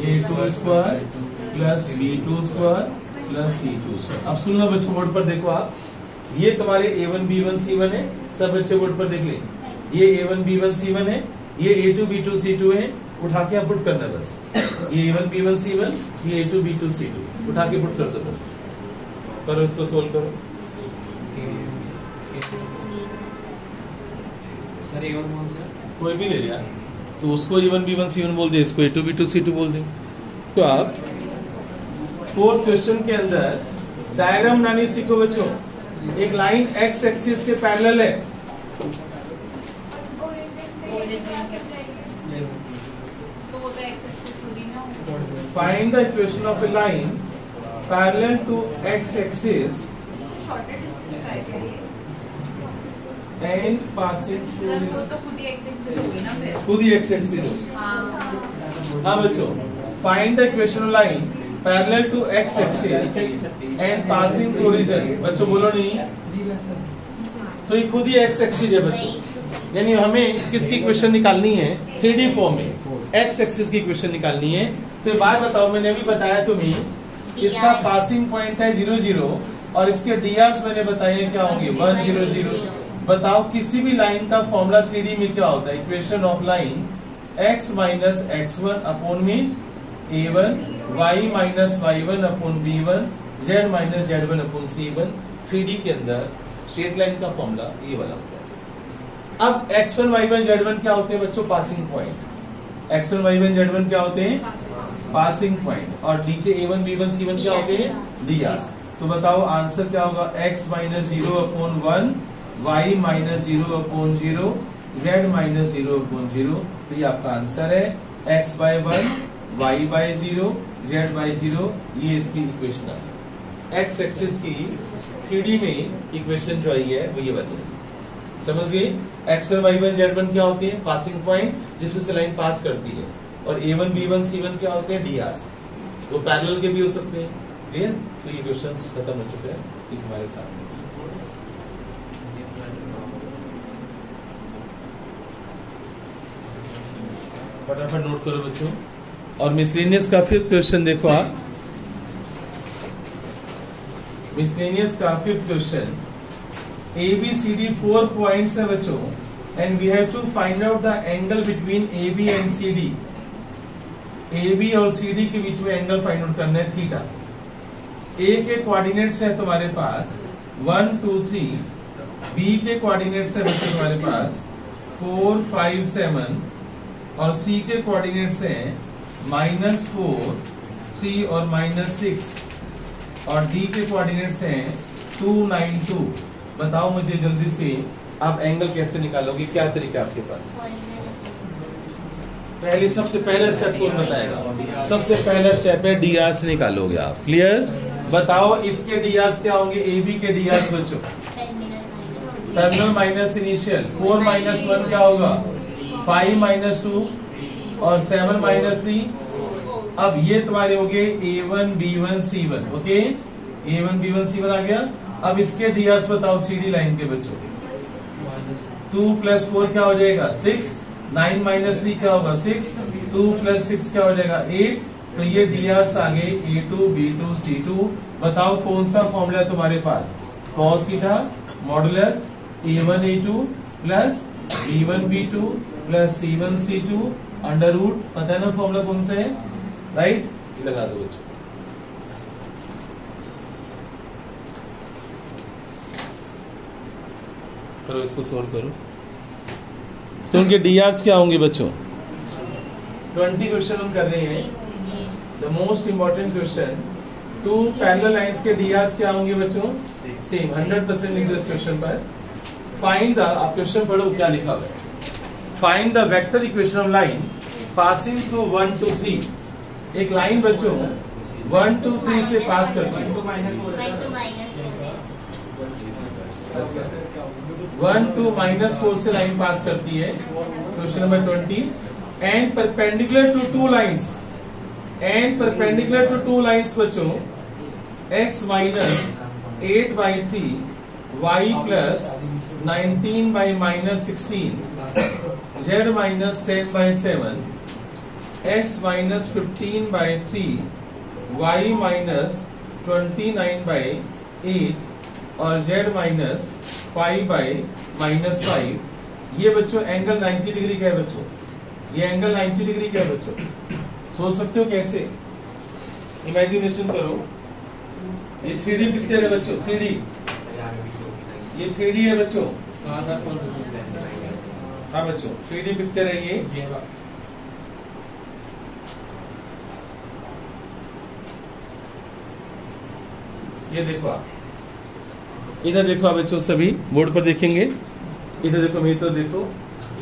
a2 square plus b2 square plus c2 square. अब सुन लो बच्चों, बोर्ड पर देखो आप, ये तुम्हारे a1 b1 c1 है, सब बच्चे बोर्ड पर देख ले। ये a1 b1 c1 है, ये a2 b2 c2 है, उठा के आप पुट करना बस। ये a1 b1 c1, ये a2 b2 c2, उठा के पुट कर दो बस। करो इसको, सोल्व करो। सर ये और कौन सा? कोई भी ले लिया तो उसको a1 b1 c1 बोल दे, इसको a2 b2 c2 बोल दे। तो आप फोर्थ क्वेश्चन के अंदर डायग्राम बनानी सीखो बच्चों। एक लाइन x एक्सिस के पैरेलल है, find the equation of a line parallel to x axis and passing through खुद ही x axis हो। हाँ बच्चों, find the equation of line parallel to x axis and passing through origin। बच्चों बोलो नहीं, तो ये खुद ही x axis है बच्चों, यानी हमें किसकी इक्वेशन निकालनी है? 3D फॉर्म में x एक्सिस की इक्वेशन निकालनी है। तो ये बात बताओ, मैंने अभी बताया तुम्हें, इसका पासिंग पॉइंट है 0 0 और इसके DRs मैंने बताए क्या होंगे? 1 0 0। बताओ किसी भी लाइन का फॉर्मूला 3D में क्या होता है? Equation of line x minus x1 upon में a1, y minus y1 upon b1, z minus z1 upon c1। 3D के अंदर स्ट्रेट लाइन का फॉर्मूला ये वाला होता है। अब x1 y1 z1 क्या होते हैं बच्चों? Passing point. x1 y1 z1 क्या होते हैं? Passing point. और नीचे a1 b1 c1 क्या होते हैं? DRs। तो बताओ आंसर क्या होगा? x minus 0 upon 1, y minus 0 upon 0, z minus 0 upon 0। तो ये आपका आंसर है, x by 1, y by 0, z by 0। ये इसकी इक्वेशन है। x एक्सिस की 3D में इक्वेशन जो आई है वो ये वाली है। समझ गए? x1 y1 z1 क्या होती है? पासिंग पॉइंट, जिसमें से लाइन पास करती है। और a1 b1 c1 क्या होते हैं? DRs। वो पैरेलल के भी हो सकते हैं। क्लियर? तो ये क्वेश्चंस खत्म हो चुके हैं, ये तुम्हारे सामने। फटाफट नोट करो बच्चों। और मिसलेनियस का फिफ्थ क्वेश्चन देखो आप, मिसलेनियस का फिफ्थ क्वेश्चन, ABCD 4 पॉइंट्स है बच्चों, and we have to find out the angle between AB and CD। AB और CD के बीच में एंगल फाइंड आउट करना है थीटा। A के कोऑर्डिनेट्स है तुम्हारे पास 1 2 3, B के कोऑर्डिनेट्स है बच्चों तुम्हारे पास 4 5 7, और C के कोऑर्डिनेट्स हैं -4 3 और -6, और D के कोऑर्डिनेट्स हैं 2 9 2। बताओ मुझे जल्दी से आप एंगल कैसे निकालोगे, क्या तरीका आपके पास? पहले सबसे पहला स्टेप कौन बताएगा? सबसे पहला स्टेप है डीआर से निकालोगे आप। क्लियर? बताओ इसके डीआर क्या होंगे? AB के डीआर बच्चों टर्मिनल माइनस इनिशियल 4 - 1 क्या होगा? 5 - 2 और 7 - 3। अब ये तुम्हारे हो गए A1 B1 C1। Okay, A1 B1 C1 आ गया। अब इसके डीआर्स बताओ CD लाइन के बच्चों। 2 + 4 क्या हो जाएगा? 6। 9 - 3 क्या होगा? 6। 2 + 6 क्या हो जाएगा? 8। तो ये डीआर्स आ गए A2 B2 C2। बताओ कौन सा फॉर्मूला है तुम्हारे पास? cos theta modulus A1 A2 plus B1 B2 plus C1 C2 under root. पता है ना फॉर्मूला कौन सा है? राइट, लगा दो बच्चों। करो इसको सोल्व करो। तो उनके डीआर्स क्या होंगे बच्चों? 20 क्वेश्चन हम कर रहे हैं। The most important question, 2 parallel lines के डीआर्स क्या होंगे बच्चों? सेम। 100% लिख दो इस क्वेश्चन पर। फाइंड द, आप क्वेश्चन पढ़ो क्या लिखा हुआ है। Find the vector equation of line passing through 1 2 3। एक लाइन बच्चों 1 2 3 से पास करती है। 1 2 -4 से लाइन पास करती है। Question number 20। And perpendicular to 2 lines, and perpendicular to 2 lines बच्चों x - 8/3 y + 19/-16 z - 10/7 x - 15/3 y - 29/8 और z - 5/-5। ये बच्चों एंगल 90 डिग्री का है बच्चों। ये एंगल 90 डिग्री का है बच्चों। सोच सकते हो कैसे? इमेजिनेशन करो। ये 3D पिक्चर है बच्चों, 3D। ये 3D है बच्चों। हाँ बच्चों, 3D पिक्चर है ये। ये देखो आप, इधर देखो आप बच्चों, सभी बोर्ड पर देखेंगे। इधर देखो, मेरी तरफ देखो।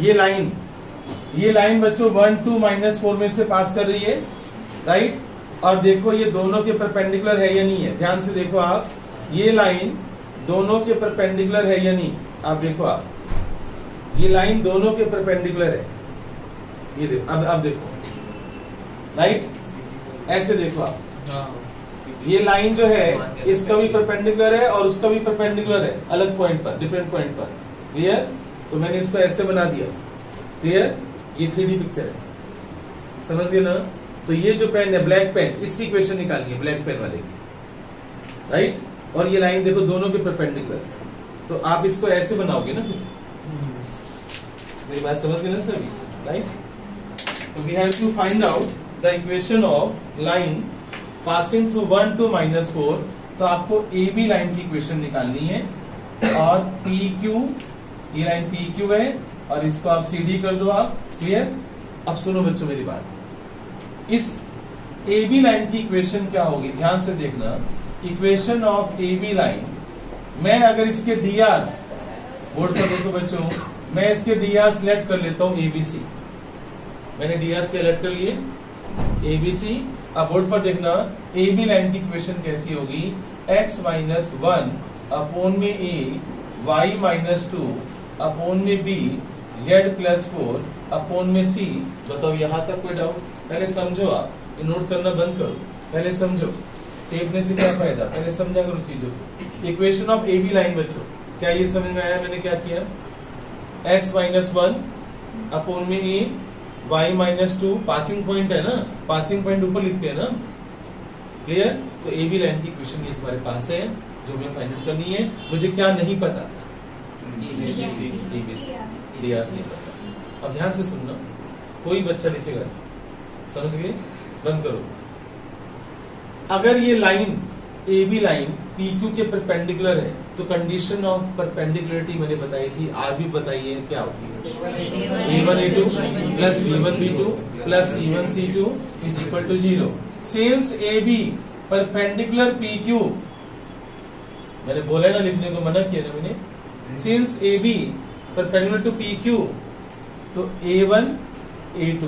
ये लाइन बच्चों 1 2 -4 में से पास कर रही है, राइट। और देखो ये दोनों के परपेंडिकुलर है या नहीं है। ध्यान से देखो आप, ये लाइन दोनों के परपेंडिकुलर है या नहीं। आप देखो आप, ये लाइन दोनों के परपेंडिकुलर है। ये देखो, अब देखो, राइट। ऐसे देखो आप, ये लाइन जो है इसका भी परपेंडिकुलर है और उसका भी परपेंडिकुलर है, अलग पॉइंट पर, डिफरेंट पॉइंट पर। क्लियर? तो मैंने इसको ऐसे बना दिया। क्लियर? ये 3D पिक्चर है, समझ गए ना? तो ये जो पेन है, ब्लैक पेन, इसकी इक्वेशन निकालनी है, ब्लैक पेन वाले की, राइट। और ये लाइन देखो दोनों के परपेंडिकुलर, तो आप इसको ऐसे बनाओगे ना। मेरी बात समझ गए ना सभी? राइट। तो we have to find out the equation of line passing through 1 2 -4। तो आपको AB लाइन की इक्वेशन निकालनी है, और PQ, ये लाइन PQ है, और इसको आप CD कर दो आप। क्लियर? अब सुनो बच्चों मेरी बात। इस AB लाइन की इक्वेशन क्या होगी? ध्यान से देखना। इक्वेशन ऑफ AB लाइन, मैं अगर इसके डीआर्स, बोर्ड पर देखो बच्चों, मैं इसके डीआर्स लेट कर लेता हूं ABC। मैंने डीआर्स के लेट कर लिए ABC। अब बोर्ड पर देखना, AB लाइन की इक्वेशन कैसी होगी? x - 1 अपॉन में A, y - 2 अपॉन में B, z + 4 अपॉन में C। बताओ यहां तक कोई डाउट? पहले समझो आप, ये नोट करना बंद करो, पहले समझो। टेपने से क्या फायदा? पहले समझा करो चीजों को। इक्वेशन ऑफ AB लाइन बच्चों, क्या ये समझ में आया? मैंने क्या किया? x - 1 अपॉन में A, y - 2, पासिंग पॉइंट है ना, पासिंग पॉइंट ऊपर लिखते हैं ना। क्लियर? तो AB लाइन की इक्वेशन ये तुम्हारे पास है। जो मैं फाइंड आउट करनी है, मुझे क्या नहीं पता, एबीसी डीआर नहीं पता। अब ध्यान से सुनना, कोई बच्चा लिखेगा नहीं, समझ गए? बंद करो। अगर ये लाइन AB लाइन PQ के परपेंडिकुलर है तो कंडीशन ऑफ परपेंडिकुलरिटी मैंने बताई थी, आज भी बताइए क्या होती है। A1 A2 plus B1 B2 plus C1 C2 is equal to 0। Since AB perpendicular PQ, मैंने बोला ना, लिखने को मना किया ना मैंने। Since AB perpendicular to PQ, तो A1 A2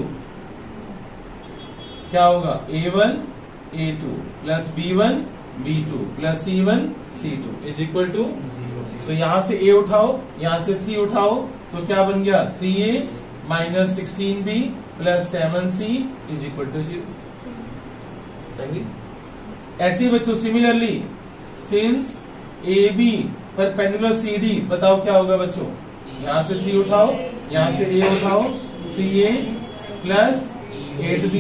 क्या होगा, A1 A2 plus B1 B2 plus C1 C2 is equal to, तो यहां से A उठाओ, यहां से 3 उठाओ, तो क्या बन गया 3A minus 16B plus 7C is equal to 0। ऐसे ही बच्चों similarly since AB perpendicular CD, बताओ क्या होगा बच्चों, यहां से 3 उठाओ, यहां से A उठाओ, 3A plus 8B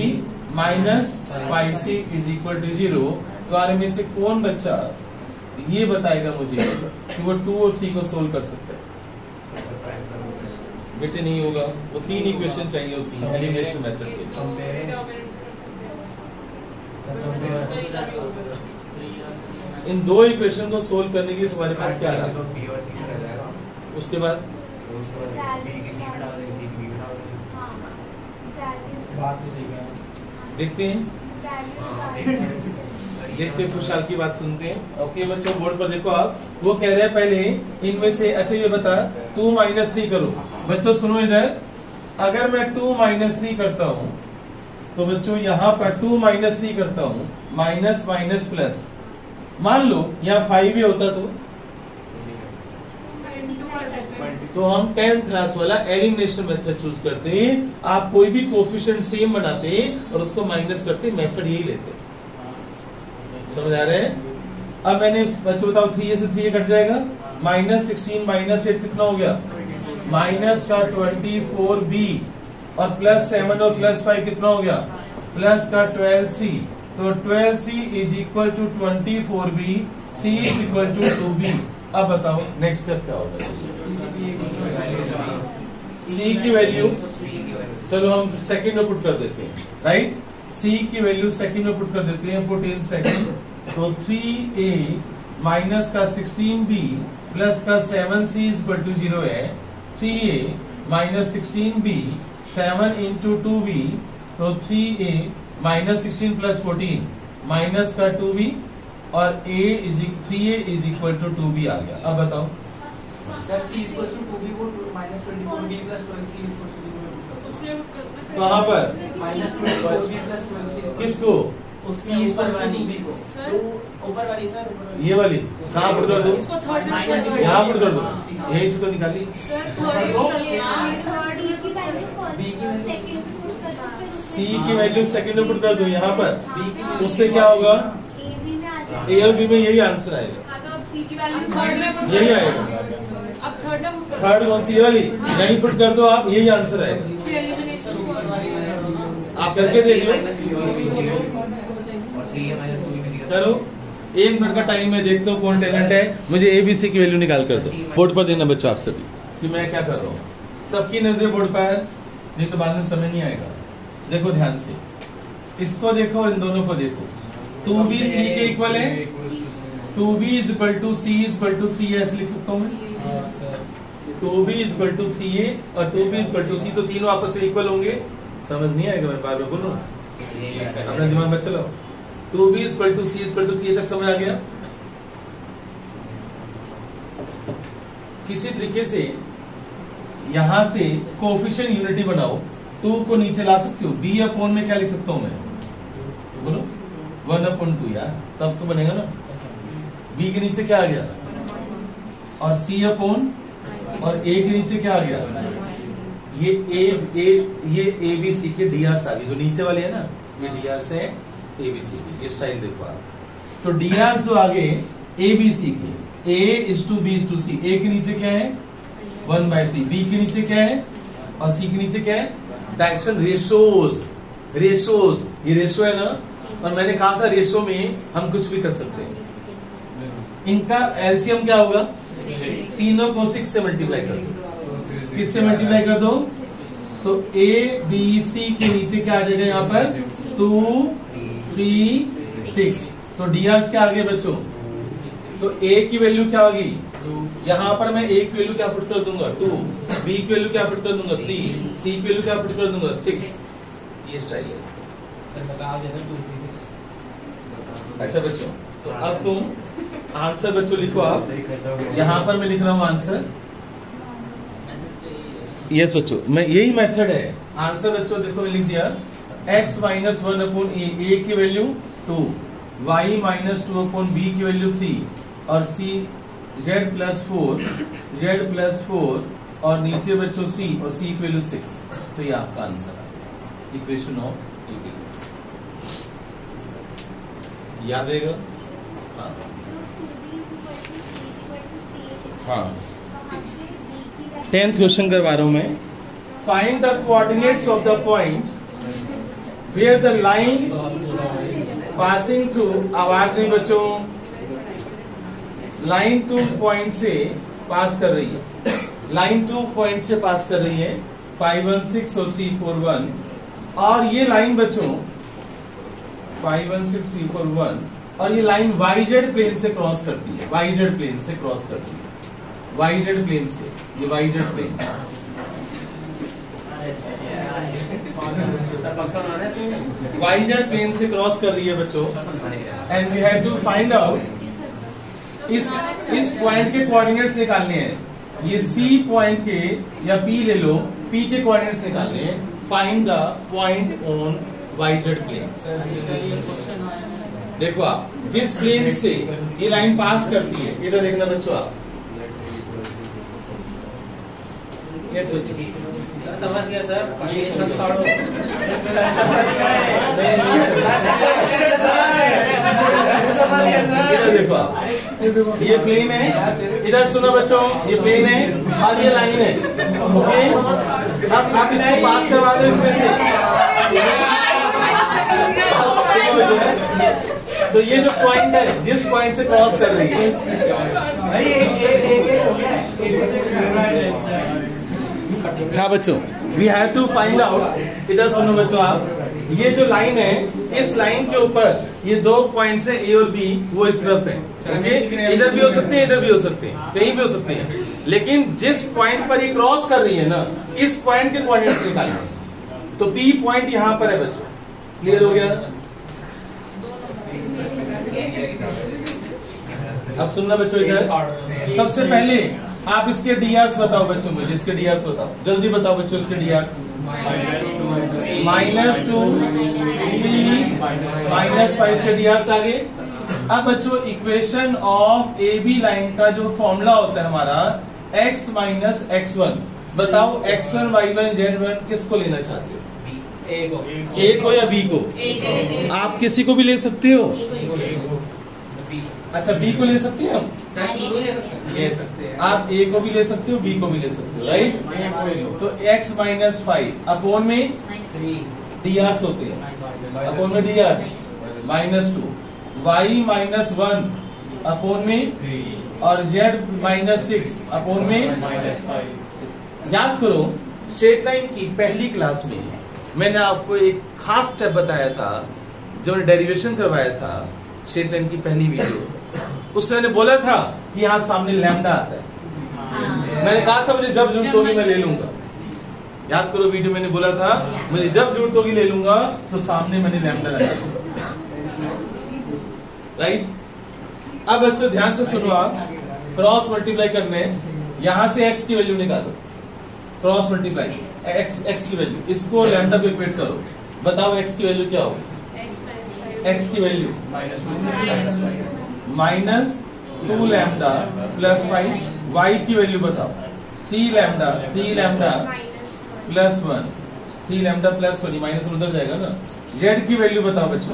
minus 5C is equal to 0। तो आर में से कौन बच्चा ये बताएगा मुझे कि वो 2 और 3 को सोल्व कर सकता है? बेटे नहीं होगा, वो 3 इक्वेशन चाहिए होती है एलिमिनेशन मेथड के लिए। इन 2 इक्वेशन को सोल्व करने के लिए तुम्हारे पास क्या रहा, उसके बाद देखते हैं, देखते हैं, खुशहाल की बात सुनते हैं। ओके बच्चों, बोर्ड पर देखो आप, वो कह रहे हैं पहले इनमें से, अच्छा ये बता 2 माइनस 3 करो। बच्चों सुनो इधर, अगर मैं 2 माइनस 3 करता हूं तो बच्चों यहाँ पर 2 माइनस 3 करता हूं, माइनस माइनस प्लस, मान लो यहाँ 5 ही होता तो हम 10th क्लास वाला एलिमिनेशन मेथड चूज करते। आप कोई भी कोफिशिएंट सेम बनाते और उसको माइनस करते, मेथड यही लेते। समझ आ रहे हैं? अब मैंने बच्चों बताओ 3A से 3A कट जाएगा, माइनस 16 माइनस 8 कितना हो गया, माइनस का 24B और प्लस 7 और प्लस 5 कितना हो गया, प्लस का 12C। तो 12C is equal to 24B, C is equal to 2B। अब बताओ नेक्स्ट स्टेप क्या होगा? C की वैल्यू चलो हम सेकंड में पुट कर देते हैं, राइट? C की वैल्यू सेकंड में पुट कर देते हैं, पुट इन सेकंड। तो 3A माइनस का 16B प्लस का 7C इज इक्वल टू 0 है। 3A minus 16B 7 into 2B, तो 3A माइनस 16 प्लस 14 माइनस का 2B और 3A is equal to 2B आ गया। अब बताओ sir C equal to 2B को minus 24B plus 12C equal to 0 कहाँ पर, माइनस 24B प्लस 12C किसको, C इक्वल टू 2B को, तो ऊपर वाली सर, ये वाली कहाँ पुट कर दो, इसको थर्ड यहाँ पुट कर दो, यही से तो निकाली। C की वैल्यू सेकंड में पुट कर दो यहाँ पर, उससे क्या होगा, A और B में यही आंसर आएगा, यही आएगा। अब थर्ड में थर्ड कौन सी, ये वाली, यही पुट कर दो आप, यही आंसर आएगा। आप करके देख लो, करो, 1 मिनट का टाइम है, देखते हो कौन टैलेंट है। मुझे ABC की वैल्यू निकाल कर दो, बोर्ड पर देना बच्चों आप सभी कि मैं क्या कर रहा हूँ। सबकी नजर बोर्ड पर है, नहीं तो बाद में समझ नहीं आएगा। देखो ध्यान से, इसको देखो और इन दोनों को देखो। 2B C के इक्वल है, 2B is equal to C is equal to 3 ऐसे लिख सकता हूँ मैं। 2B is equal to 3A और 2B is equal to C, तो तीनों आपस में इक्वल होंगे। समझ नहीं आएगा, मैं बार बार बोलूँ, अपना दिमाग में चलाओ। 2B is equal to C is equal to 3 तक समझ आ गया? किसी तरीके से यहां से कोएफिशिएंट यूनिटी बनाओ, 2 को नीचे ला सकते हो। B अपॉन में क्या लिख सकता हूं मैं, बोलो 1/2 यार, तब तो बनेगा ना। B के नीचे क्या आ गया, और C अपॉन, और A के नीचे क्या आ गया, ये ABC के DRs आ गए, जो नीचे वाले है ना, ये DRs है ABC के। ये स्टाइल देखो आप, तो DRs जो आगे ABC के, A is to B is to C, A के नीचे क्या है 1/3, B के नीचे क्या है और C के नीचे क्या है, डायरेक्शन रेशोज, ये रेशो है ना। और मैंने कहा था रेशो में हम कुछ भी कर सकते हैं, इनका एलसीएम क्या होगा? तीनों को 6 से मल्टीप्लाई कर दो। किससे मल्टीप्लाई कर दो? तो ए बी सी के नीचे क्या आ जाएगा यहाँ पर? 2 3 6। तो डीआर क्या आ गए बच्चों? तो ए की वैल्यू क्या होगी? यहाँ पर मैं ए की वैल्यू क्या पुट कर दूंगा? 2। बी की वैल्यू क्या पुट कर दूंगा? 3। सी की वैल्यू क्या पुट कर दूंगा? 6। ये स्टाइल है सर बता देना 2 3 6। अच्छा बच्चों, तो अब तुम आंसर बच्चों लिखो। आप यहाँ पर मैं लिख रहा हूँ आंसर। यस बच्चों, मैं यही मेथड है। आंसर बच्चों देखो मैं लिख दिया x माइनस 1 अपॉन ए की value 2, y minus 2 upon b की वैल्यू 3 और c z प्लस 4 और नीचे बच्चों c और c की वैल्यू 6। तो ये आपका आंसर है इक्वेशन ऑफ यूटिलिटी। याद रहेगा? हाँ 10th क्वेश्चन करवा रहा हूं मैं। Find the coordinates of the point where the line passing through, आवाज नहीं बच्चों, लाइन 2 पॉइंट से पास कर रही है। लाइन 2 पॉइंट से पास कर रही है 5 1 6 और 3 4 1। और ये लाइन बच्चों 5 1 6 3 4 1 और ये लाइन YZ प्लेन से क्रॉस करती है। YZ प्लेन से क्रॉस करती है। YZ प्लेन से, ये YZ प्लेन YZ प्लेन से क्रॉस कर रही है बच्चों। And we have to find out इस पॉइंट के कोऑर्डिनेट्स निकालने हैं। ये C पॉइंट के या P ले लो, P के कोऑर्डिनेट्स निकालने हैं। Find the point on YZ plane. देखो आप जिस प्लेन से ये लाइन पास करती है, इधर देखना बच्चों आप। यस बच्चों, समझ गया सर। इधर देखो आप, ये प्लेन है। इधर सुनो बच्चों, ये प्लेन है और ये लाइन है। ओके, अब आप इसको पास करवा दो इसमें से। तो ये जो पॉइंट है, जिस पॉइंट से क्रॉस कर रही है, हाँ बच्चों, we have to find out. इधर सुनो बच्चों आप, ये जो लाइन है, इस लाइन के ऊपर ये 2 पॉइंट्स है A और B, वो इस तरफ है। ओके, इधर भी हो सकते हैं, इधर भी हो सकते हैं, कहीं भी हो सकते हैं। लेकिन जिस पॉइंट पर ये क्रॉस कर रही है ना, इस पॉइंट के कोऑर्डिनेट्स निकालना। तो P पॉइंट यहाँ पर है बच्चों। क्लियर हो गया? अब सुनना बच्चों, इधर सबसे पहले आप इसके डीआर्स बताओ बच्चों, मुझे इसके डीआर्स बताओ, जल्दी बताओ बच्चों इसके डीआर्स। -2 3 -5 के डीआर्स आगे। अब बच्चों equation of A B line का जो फॉर्मूला होता है हमारा x माइनस x1, बताओ x1 y1 z1 किसको लेना चाहते हो? ए को या बी को? आप किसी को भी ले सकते हो। अच्छा, बी को ले सकते हैं हम? यस, आप ए को भी ले सकते हो, बी को भी ले सकते हो, राइट? तो x माइनस 5 अपोन में डीआर्स होते हैं, अपोन में डीआर्स -2, y माइनस 1 अपोन में और z माइनस 6 अपोन में -5। याद करो, स्ट्रेट लाइन की पहली क्लास में मैंने आपको एक खास स्टेप बताया था, जब मैंने डेरिवेशन करवाया था स्ट्रेट लाइन की पहली वीडियो। उसने मैंने बोला था कि यहाँ सामने लैम्डा आता है। मैंने कहा था मुझे जब जरूरत होगी मैं ले लूंगा। याद करो, वीडियो मैंने बोला था मुझे जब जरूरत होगी ले लूंगा, तो सामने मैंने लैम्डा लगाया, राइट? अब बच्चों ध्यान से सुनो, आप क्रॉस मल्टीप्लाई करने, यहां से x की वैल्यू निकालो, क्रॉस मल्टीप्लाई x की वैल्यू, इसको लैम्डा पे इक्वेट करो। बताओ x की वैल्यू क्या होगी? x की वैल्यू -2 लैम्डा प्लस 5। y की वैल्यू बताओ 3 lambda plus 1, 3 lambda plus 1, minus उधर जाएगा ना। z की वैल्यू बताओ बच्चों,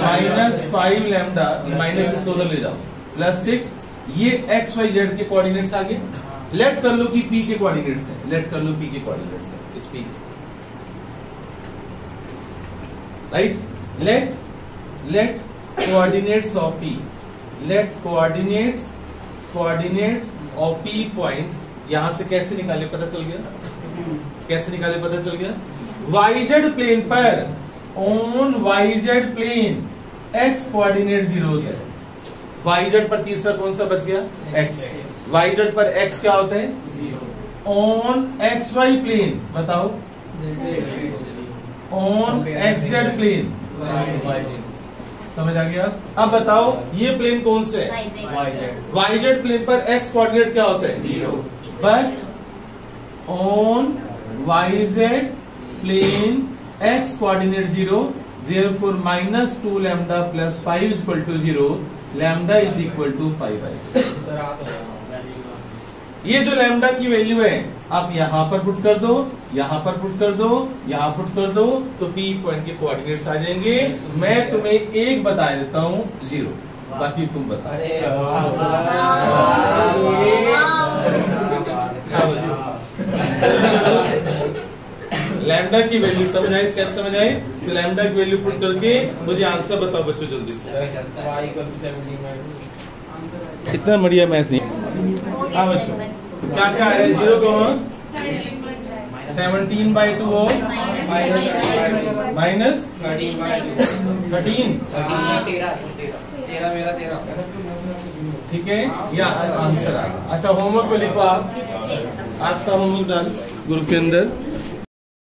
-5 लैम्डा, माइनस 6 उधर ले जाओ, प्लस 6। ये x y z के कोऑर्डिनेट्स आगे लेट कर लो कि p के कोऑर्डिनेट्स हैं, लेट कर लो p के कोऑर्डिनेट्स हैं, इस p के, right? Let coordinates of p, let coordinates of P point, यहां से कैसे निकाले पता चल गया, कैसे निकाले पता चल गया, YZ प्लेन पर, on YZ plane x coordinate 0 होता है, YZ पर तीसरा कौन सा बच गया, x, YZ पर x क्या होता है, ऑन XY प्लेन, बताओ, ऑन XZ प्लेन, समझ आ गया। अब बताओ ये प्लेन कौन से है, YZ प्लेन पर x कोऑर्डिनेट क्या होता है, 0, but on YZ plane x coordinate 0, therefore -2 lambda plus 5 is equal to 0, lambda is equal to 5i। ये जो लैम्डा की वैल्यू है आप यहां पर पुट कर दो, यहां पर पुट कर दो, यहां पुट कर दो, तो P पॉइंट के कोऑर्डिनेट्स आ जाएंगे। मैं तुम्हें एक बता देता हूं 0, बाकी तुम बताओ। लैम्डा की वैल्यू समझ आई, स्टेप समझ आई, तो लैम्डा की वैल्यू पुट करके मुझे आंसर बताओ बच्चों जल्दी से। इतना बढ़िया मैथ नहीं। हाँ बच्चों, क्या क्या है, 0 को 17/2 हो माइनस 13, ठीक है, ये आंसर आ। अच्छा होमवर्क पे लिखो आप, आज का होमवर्क डाल ग्रुप के अंदर।